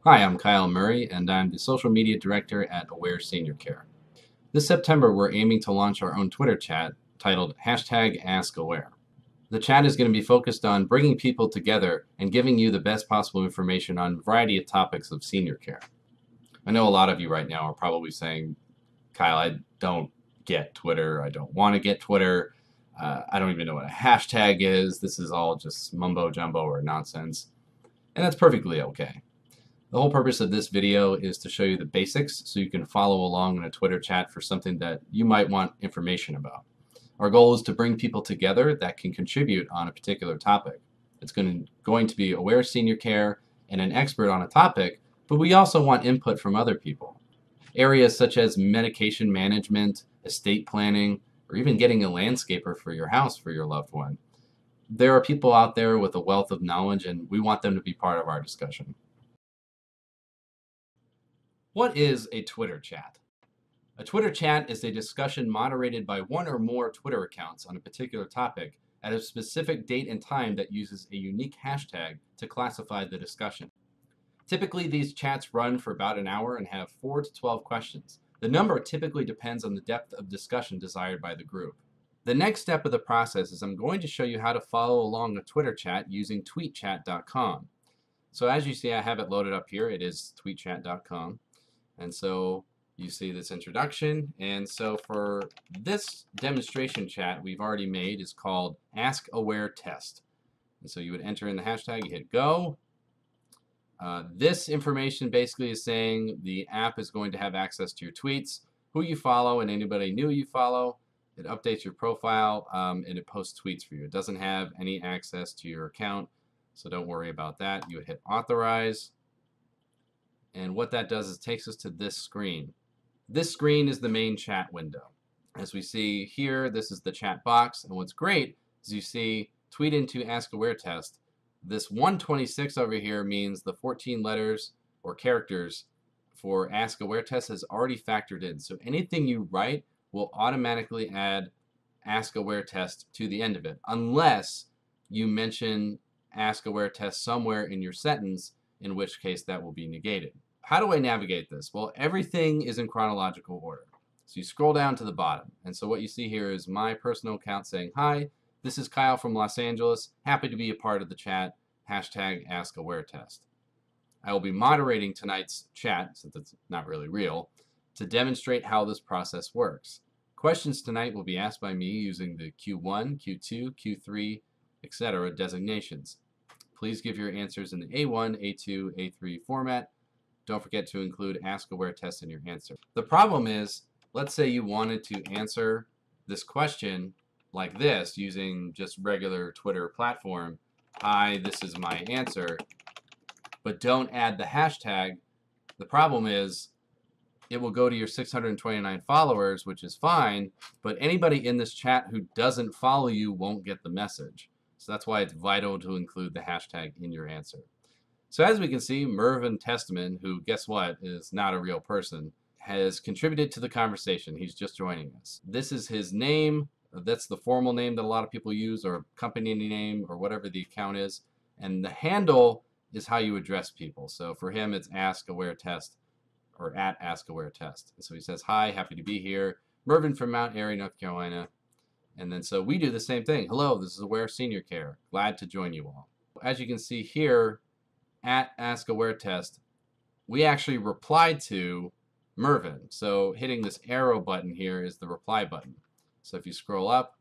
Hi, I'm Kyle Murray, and I'm the Social Media Director at Aware Senior Care. This September, we're aiming to launch our own Twitter chat titled #AskAware. The chat is going to be focused on bringing people together and giving you the best possible information on a variety of topics of senior care. I know a lot of you right now are probably saying, Kyle, I don't get Twitter. I don't want to get Twitter. I don't even know what a hashtag is. This is all just mumbo jumbo or nonsense. And that's perfectly okay. The whole purpose of this video is to show you the basics so you can follow along in a Twitter chat for something that you might want information about. Our goal is to bring people together that can contribute on a particular topic. It's going to be Aware Senior Care and an expert on a topic, but we also want input from other people. Areas such as medication management, estate planning, or even getting a landscaper for your house for your loved one. There are people out there with a wealth of knowledge, and we want them to be part of our discussion. What is a Twitter chat? A Twitter chat is a discussion moderated by one or more Twitter accounts on a particular topic at a specific date and time that uses a unique hashtag to classify the discussion. Typically, these chats run for about an hour and have 4 to 12 questions. The number typically depends on the depth of discussion desired by the group. The next step of the process is I'm going to show you how to follow along a Twitter chat using tweetchat.com. So as you see, I have it loaded up here. It is tweetchat.com. And so you see this introduction. And so for this demonstration chat we've already made is called Ask Aware Test. And so you would enter in the hashtag, you hit go. This information basically is saying the app is going to have access to your tweets, who you follow, and anybody new you follow. It updates your profile, and it posts tweets for you. It doesn't have any access to your account, so don't worry about that. You would hit authorize. And what that does is takes us to this screen. This screen is the main chat window. As we see here, this is the chat box. And what's great is you see tweet into Ask Aware Test. This 126 over here means the 14 letters or characters for Ask Aware Test has already factored in. So anything you write will automatically add Ask Aware Test to the end of it, unless you mention Ask Aware Test somewhere in your sentence, in which case that will be negated. How do I navigate this? Well, everything is in chronological order. So you scroll down to the bottom. And so what you see here is my personal account saying, hi, this is Kyle from Los Angeles. Happy to be a part of the chat. Hashtag Ask Aware Test. I will be moderating tonight's chat, since it's not really real, to demonstrate how this process works. Questions tonight will be asked by me using the Q1, Q2, Q3, etc. designations. Please give your answers in the A1, A2, A3 format. Don't forget to include Ask Aware Test in your answer. The problem is, let's say you wanted to answer this question like this using just regular Twitter platform. Hi, this is my answer, but don't add the hashtag. The problem is it will go to your 629 followers, which is fine, but anybody in this chat who doesn't follow you won't get the message. So that's why it's vital to include the hashtag in your answer. So as we can see, Mervyn Testament, who, guess what, is not a real person, has contributed to the conversation. He's just joining us. This is his name. That's the formal name that a lot of people use, or company name, or whatever the account is. And the handle is how you address people. So for him, it's Ask Aware Test, or at Ask Aware Test. And so he says, hi, happy to be here. Mervyn from Mount Airy, North Carolina. And then so we do the same thing. Hello, this is Aware Senior Care. Glad to join you all. As you can see here, at Ask Aware Test, we actually replied to Mervyn. So hitting this arrow button here is the reply button. So if you scroll up,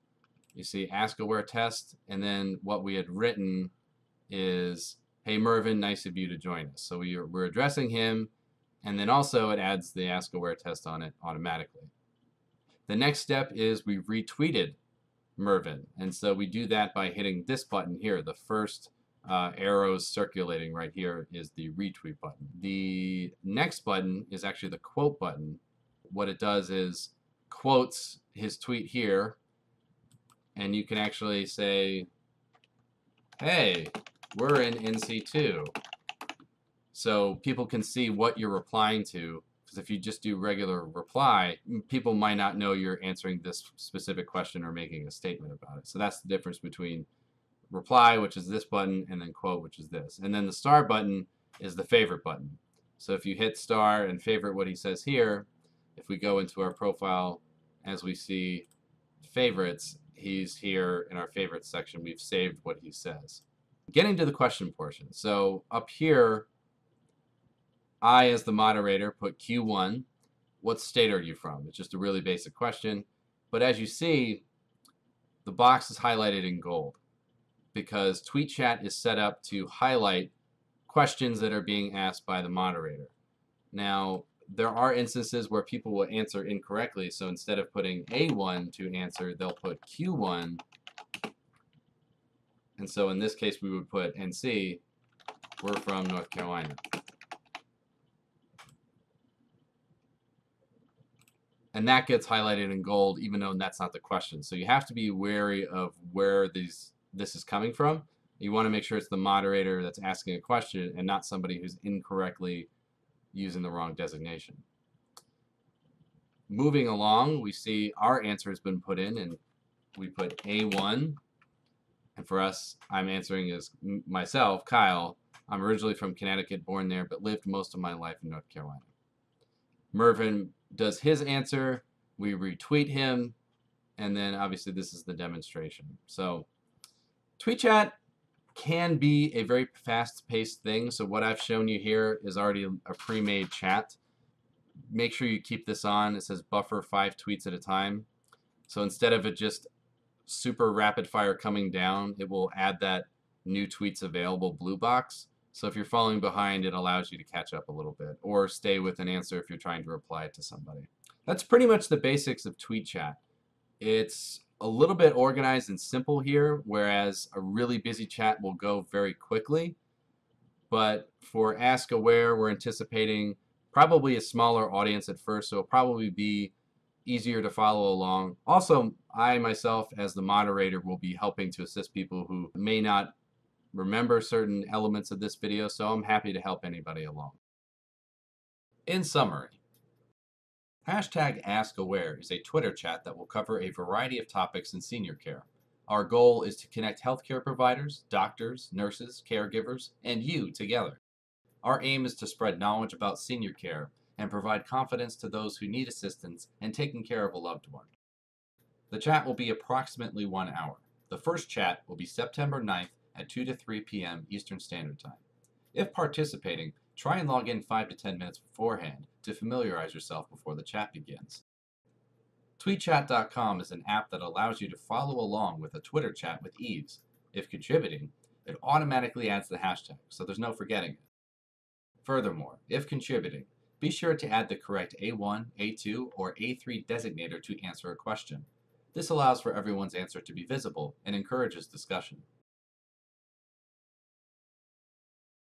you see Ask Aware Test, and then what we had written is, hey Mervyn, nice of you to join us. So we're addressing him, and then also it adds the Ask Aware Test on it automatically. The next step is we retweeted Mervyn, and so we do that by hitting this button here. The first arrows circulating right here is the retweet button. The next button is actually the quote button. What it does is quotes his tweet here, and you can actually say, hey, we're in NC2. So people can see what you're replying to, because if you just do regular reply, people might not know you're answering this specific question or making a statement about it. So that's the difference between reply, which is this button, and then quote, which is this. And then the star button is the favorite button. So if you hit star and favorite what he says here, if we go into our profile, as we see favorites, he's here in our favorites section. We've saved what he says. Getting to the question portion. So up here, I, as the moderator, put Q1. What state are you from? It's just a really basic question. But as you see, the box is highlighted in gold because Tweet Chat is set up to highlight questions that are being asked by the moderator. Now, there are instances where people will answer incorrectly, so instead of putting A1 to answer, they'll put Q1. And so in this case, we would put NC, we're from North Carolina. And that gets highlighted in gold, even though that's not the question. So you have to be wary of where this is coming from. You want to make sure it's the moderator that's asking a question and not somebody who's incorrectly using the wrong designation. Moving along, we see our answer has been put in, and we put A1. And for us, I'm answering as myself, Kyle. I'm originally from Connecticut, born there, but lived most of my life in North Carolina. Mervin does his answer, we retweet him, and then obviously this is the demonstration. So Tweet Chat can be a very fast-paced thing. So what I've shown you here is already a pre-made chat. Make sure you keep this on. It says buffer 5 tweets at a time. So instead of it just super rapid fire coming down, it will add that new tweets available blue box. So if you're falling behind, it allows you to catch up a little bit or stay with an answer if you're trying to reply to somebody. That's pretty much the basics of Tweet Chat. It's a little bit organized and simple here, whereas a really busy chat will go very quickly. But for Ask Aware, we're anticipating probably a smaller audience at first, so it'll probably be easier to follow along. Also, I myself, as the moderator, will be helping to assist people who may not remember certain elements of this video, so I'm happy to help anybody along. In summary, #AskAware is a Twitter chat that will cover a variety of topics in senior care. Our goal is to connect healthcare providers, doctors, nurses, caregivers, and you together. Our aim is to spread knowledge about senior care and provide confidence to those who need assistance in taking care of a loved one. The chat will be approximately 1 hour. The first chat will be September 9th at 2 to 3 p.m. Eastern Standard Time. If participating, try and log in 5 to 10 minutes beforehand to familiarize yourself before the chat begins. TweetChat.com is an app that allows you to follow along with a Twitter chat with ease. If contributing, it automatically adds the hashtag, so there's no forgetting it. Furthermore, if contributing, be sure to add the correct A1, A2, or A3 designator to answer a question. This allows for everyone's answer to be visible and encourages discussion.